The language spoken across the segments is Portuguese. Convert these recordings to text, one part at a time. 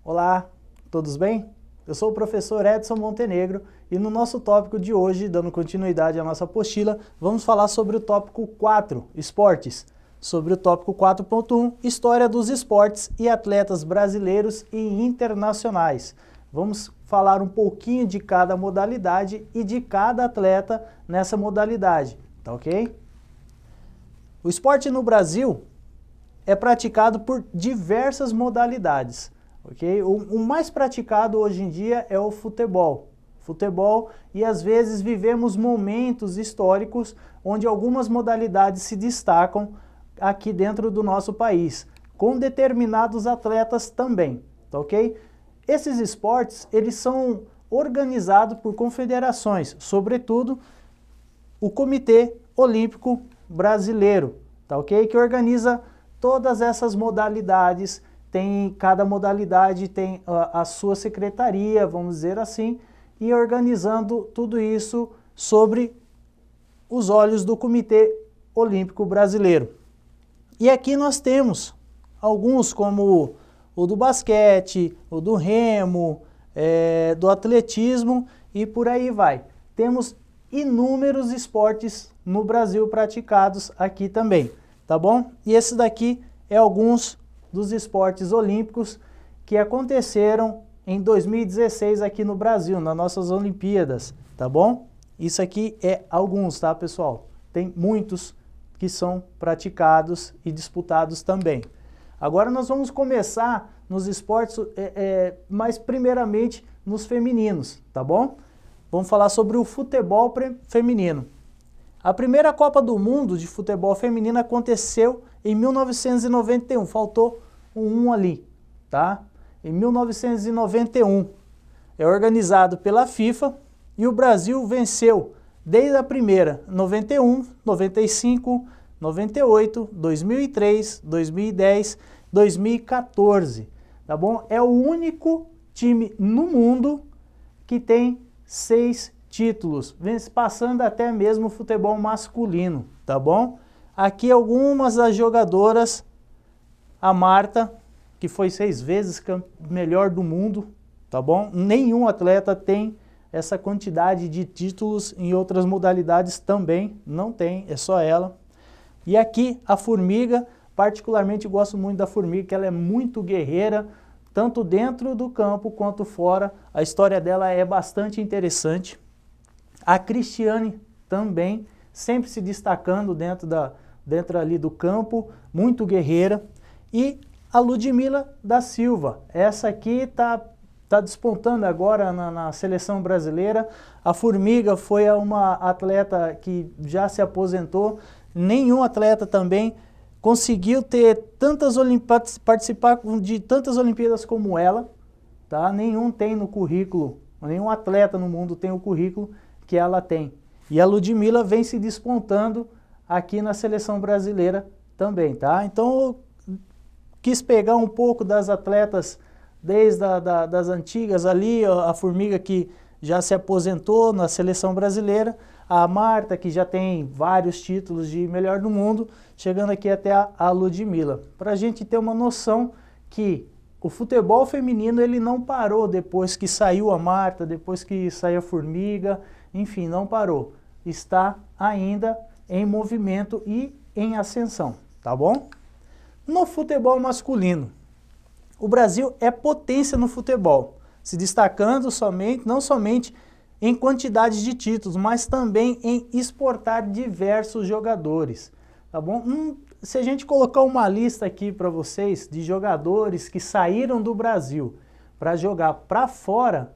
Olá, todos bem? Eu sou o professor Edson Montenegro e no nosso tópico de hoje, dando continuidade à nossa apostila, vamos falar sobre o tópico 4, esportes. Sobre o tópico 4.1, história dos esportes e atletas brasileiros e internacionais. Vamos falar um pouquinho de cada modalidade e de cada atleta nessa modalidade, tá ok? O esporte no Brasil é praticado por diversas modalidades. Okay? O mais praticado hoje em dia é o futebol. E às vezes vivemos momentos históricos onde algumas modalidades se destacam aqui dentro do nosso país, com determinados atletas também, tá ok? Esses esportes, eles são organizados por confederações, sobretudo o Comitê Olímpico Brasileiro, tá ok? Que organiza todas essas modalidades. Cada modalidade tem a sua secretaria, vamos dizer assim, e organizando tudo isso sobre os olhos do Comitê Olímpico Brasileiro. E aqui nós temos alguns como o do basquete, o do remo, do atletismo e por aí vai. Temos inúmeros esportes no Brasil praticados aqui também, tá bom? E esse daqui é alguns dos esportes olímpicos que aconteceram em 2016 aqui no Brasil, nas nossas Olimpíadas, tá bom? Isso aqui é alguns, tá, pessoal? Tem muitos que são praticados e disputados também. Agora nós vamos começar nos esportes, mas primeiramente nos femininos, tá bom? Vamos falar sobre o futebol feminino. A primeira Copa do Mundo de futebol feminino aconteceu em 1991, faltou um ali, tá? Em 1991, é organizado pela FIFA e o Brasil venceu desde a primeira, 91, 95, 98, 2003, 2010, 2014, tá bom? É o único time no mundo que tem 6 títulos, passando até mesmo o futebol masculino, tá bom? Aqui algumas das jogadoras, a Marta, que foi 6 vezes melhor do mundo, tá bom? Nenhum atleta tem essa quantidade de títulos em outras modalidades também, não tem, é só ela. E aqui a Formiga, particularmente gosto muito da Formiga, que ela é muito guerreira, tanto dentro do campo quanto fora. A história dela é bastante interessante. A Cristiane também, sempre se destacando dentro ali do campo, muito guerreira. E a Ludmila da Silva, essa aqui tá despontando agora na seleção brasileira. A Formiga foi uma atleta que já se aposentou, nenhum atleta também conseguiu participar de tantas Olimpíadas como ela, tá? Nenhum tem no currículo, nenhum atleta no mundo tem o currículo que ela tem. E a Ludmila vem se despontando aqui na seleção brasileira também, tá? Então eu quis pegar um pouco das atletas desde das antigas ali, a Formiga que já se aposentou na seleção brasileira, a Marta que já tem vários títulos de melhor do mundo, chegando aqui até a Ludmila. Para a gente ter uma noção que o futebol feminino ele não parou depois que saiu a Marta, depois que saiu a Formiga, enfim, não parou. Está ainda em movimento e em ascensão, tá bom? No futebol masculino, o Brasil é potência no futebol, se destacando não somente em quantidade de títulos, mas também em exportar diversos jogadores, tá bom? Se a gente colocar uma lista aqui para vocês de jogadores que saíram do Brasil para jogar para fora,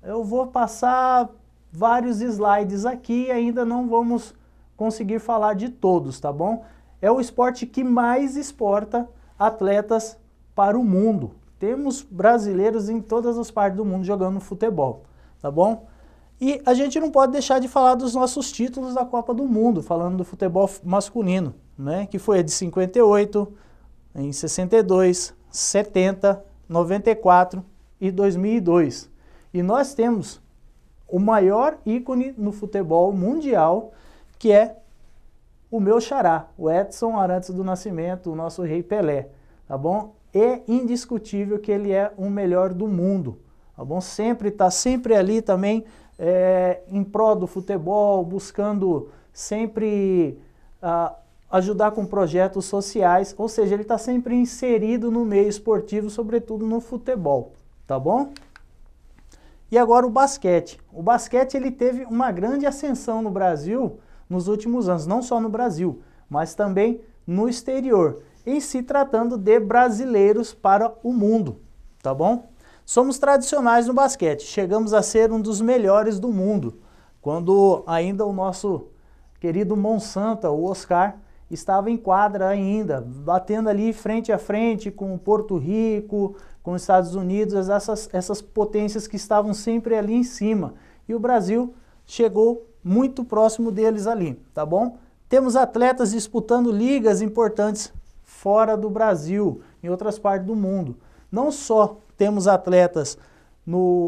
eu vou passar vários slides aqui e ainda não vamos conseguir falar de todos, tá bom? É o esporte que mais exporta atletas para o mundo. Temos brasileiros em todas as partes do mundo jogando futebol, tá bom? E a gente não pode deixar de falar dos nossos títulos da Copa do Mundo, falando do futebol masculino, né? Que foi a de 58, em 62, 70, 94 e 2002. E nós temos o maior ícone no futebol mundial, que é o meu xará, o Edson Arantes do Nascimento, o nosso rei Pelé, tá bom? É indiscutível que ele é o melhor do mundo, tá bom? Está sempre ali também em prol do futebol, buscando sempre ajudar com projetos sociais, ou seja, ele está sempre inserido no meio esportivo, sobretudo no futebol, tá bom? E agora o basquete. O basquete ele teve uma grande ascensão no Brasil nos últimos anos, não só no Brasil, mas também no exterior, em se tratando de brasileiros para o mundo, tá bom? Somos tradicionais no basquete, chegamos a ser um dos melhores do mundo, quando ainda o nosso querido Monsanta, o Oscar, estava em quadra ainda, batendo ali frente a frente com Porto Rico, com os Estados Unidos, essas potências que estavam sempre ali em cima. E o Brasil chegou muito próximo deles ali, tá bom? Temos atletas disputando ligas importantes fora do Brasil, em outras partes do mundo. Não só temos atletas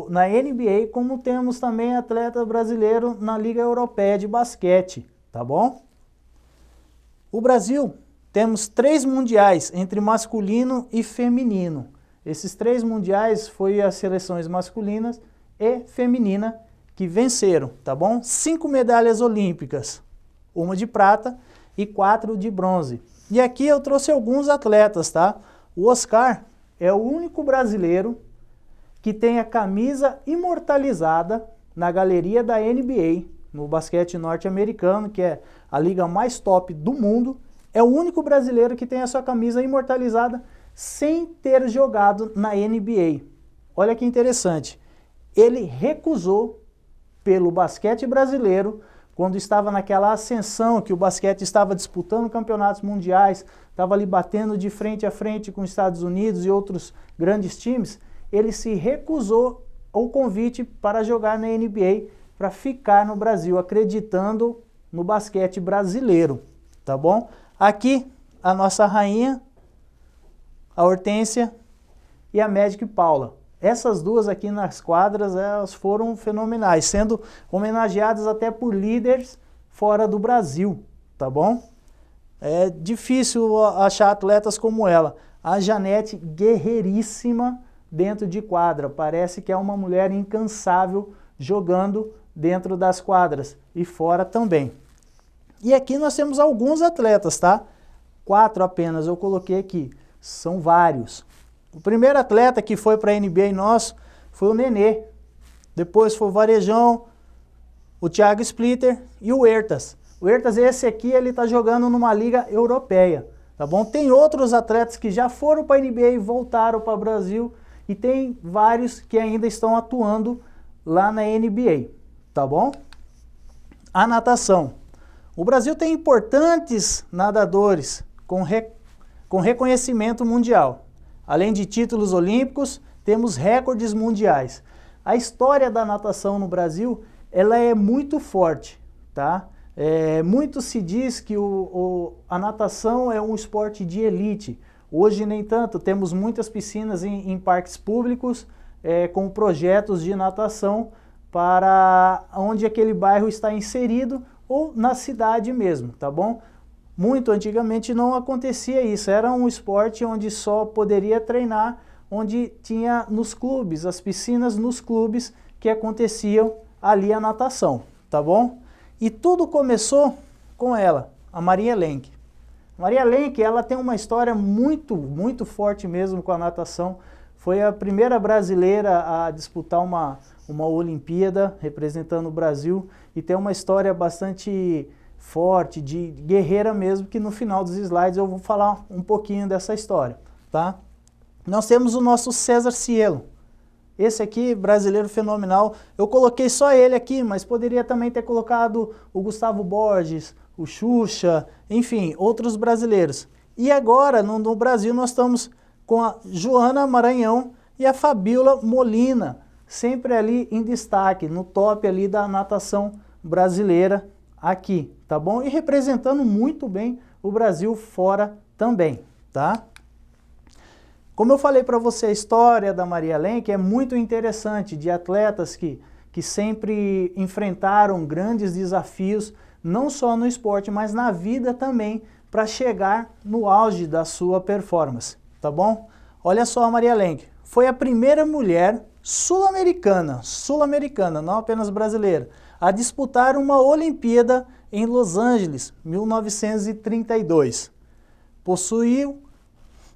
na NBA, como temos também atleta brasileiro na Liga Europeia de Basquete, tá bom? O Brasil, temos 3 mundiais entre masculino e feminino. Esses 3 mundiais foi as seleções masculinas e feminina que venceram, tá bom? 5 medalhas olímpicas, 1 de prata e 4 de bronze. E aqui eu trouxe alguns atletas, tá? O Oscar é o único brasileiro que tem a camisa imortalizada na galeria da NBA, no basquete norte-americano, que é a liga mais top do mundo. É o único brasileiro que tem a sua camisa imortalizada sem ter jogado na NBA. Olha que interessante. Ele recusou pelo basquete brasileiro, quando estava naquela ascensão que o basquete estava disputando campeonatos mundiais, estava ali batendo de frente a frente com os Estados Unidos e outros grandes times, ele se recusou ao convite para jogar na NBA, para ficar no Brasil, acreditando no basquete brasileiro, tá bom? Aqui, a nossa rainha, a Hortência e a Magic Paula. Essas duas aqui nas quadras, elas foram fenomenais, sendo homenageadas até por líderes fora do Brasil, tá bom? É difícil achar atletas como ela. A Janete, guerreiríssima dentro de quadra, parece que é uma mulher incansável jogando dentro das quadras e fora também. E aqui nós temos alguns atletas, tá? 4 apenas eu coloquei aqui, são vários. O primeiro atleta que foi para a NBA nosso foi o Nenê, depois foi o Varejão, o Thiago Splitter e o Huertas. O Huertas, esse aqui, ele está jogando numa liga europeia, tá bom? Tem outros atletas que já foram para a NBA e voltaram para o Brasil, e tem vários que ainda estão atuando lá na NBA, tá bom? A natação. O Brasil tem importantes nadadores com reconhecimento mundial. Além de títulos olímpicos, temos recordes mundiais. A história da natação no Brasil, ela é muito forte, tá? Muito se diz que a natação é um esporte de elite. Hoje nem tanto, temos muitas piscinas em parques públicos com projetos de natação para onde aquele bairro está inserido ou na cidade mesmo, tá bom? Muito antigamente não acontecia isso, era um esporte onde só poderia treinar, onde tinha nos clubes, as piscinas nos clubes que aconteciam ali a natação, tá bom? E tudo começou com ela, a Maria Lenk. Maria Lenk, ela tem uma história muito forte mesmo com a natação. Foi a primeira brasileira a disputar uma Olimpíada representando o Brasil e tem uma história bastante forte, de guerreira mesmo, que no final dos slides eu vou falar um pouquinho dessa história, tá? Nós temos o nosso César Cielo. Esse aqui, brasileiro fenomenal. Eu coloquei só ele aqui, mas poderia também ter colocado o Gustavo Borges, o Xuxa, enfim, outros brasileiros. E agora, no Brasil, nós estamos com a Joana Maranhão e a Fabíola Molina, sempre ali em destaque, no top ali da natação brasileira aqui, tá bom? E representando muito bem o Brasil fora também, tá? Como eu falei para você, a história da Maria Lenk é muito interessante, de atletas que sempre enfrentaram grandes desafios, não só no esporte, mas na vida também, para chegar no auge da sua performance, tá bom? Olha só a Maria Lenk, foi a primeira mulher sul-americana, não apenas brasileira, a disputar uma Olimpíada em Los Angeles, 1932.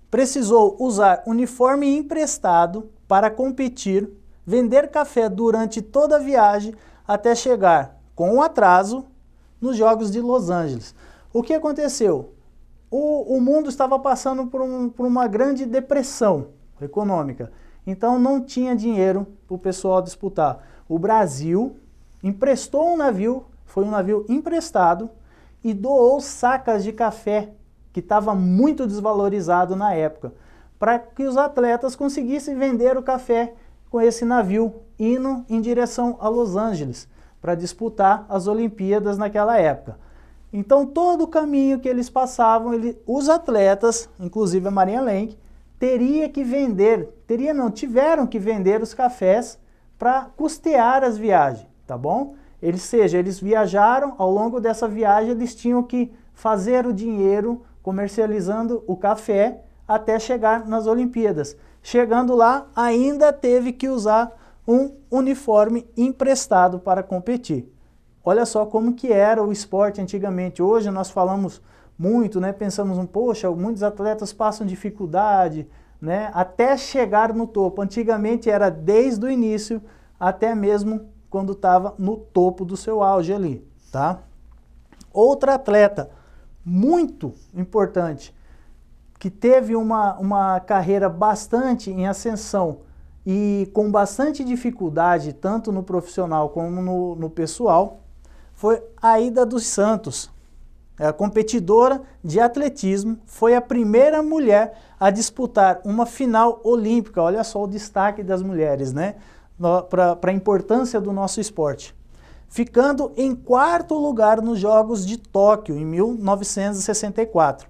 Precisou usar uniforme emprestado para competir, vender café durante toda a viagem até chegar, com um atraso, nos Jogos de Los Angeles. O que aconteceu? O mundo estava passando por uma grande depressão econômica, então não tinha dinheiro para o pessoal disputar. O Brasil emprestou um navio, foi um navio emprestado, e doou sacas de café, que estava muito desvalorizado na época, para que os atletas conseguissem vender o café com esse navio, indo em direção a Los Angeles, para disputar as Olimpíadas naquela época. Então todo o caminho que eles passavam, os atletas, inclusive a Maria Lenk, tiveram que vender os cafés para custear as viagens, tá bom? Eles viajaram, ao longo dessa viagem eles tinham que fazer o dinheiro comercializando o café até chegar nas Olimpíadas. Chegando lá, ainda teve que usar um uniforme emprestado para competir. Olha só como que era o esporte antigamente. Hoje nós falamos muito, né? Pensamos, poxa, muitos atletas passam dificuldade, né? Até chegar no topo. Antigamente era desde o início até mesmo quando estava no topo do seu auge ali, tá? Outra atleta muito importante, que teve uma carreira bastante em ascensão e com bastante dificuldade, tanto no profissional como no pessoal, foi a Aida dos Santos. A competidora de atletismo, foi a primeira mulher a disputar uma final olímpica. Olha só o destaque das mulheres, né? Para a importância do nosso esporte. Ficando em 4º lugar nos Jogos de Tóquio, em 1964.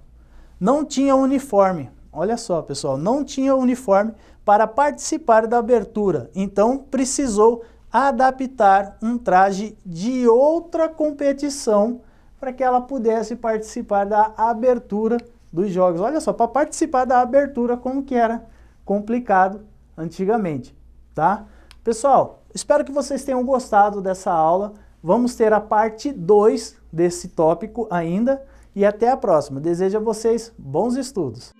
Não tinha uniforme, olha só pessoal, não tinha uniforme para participar da abertura, então precisou adaptar um traje de outra competição para que ela pudesse participar da abertura dos Jogos. Olha só, para participar da abertura, como que era complicado antigamente, tá? Pessoal, espero que vocês tenham gostado dessa aula. Vamos ter a parte 2 desse tópico ainda e até a próxima. Desejo a vocês bons estudos.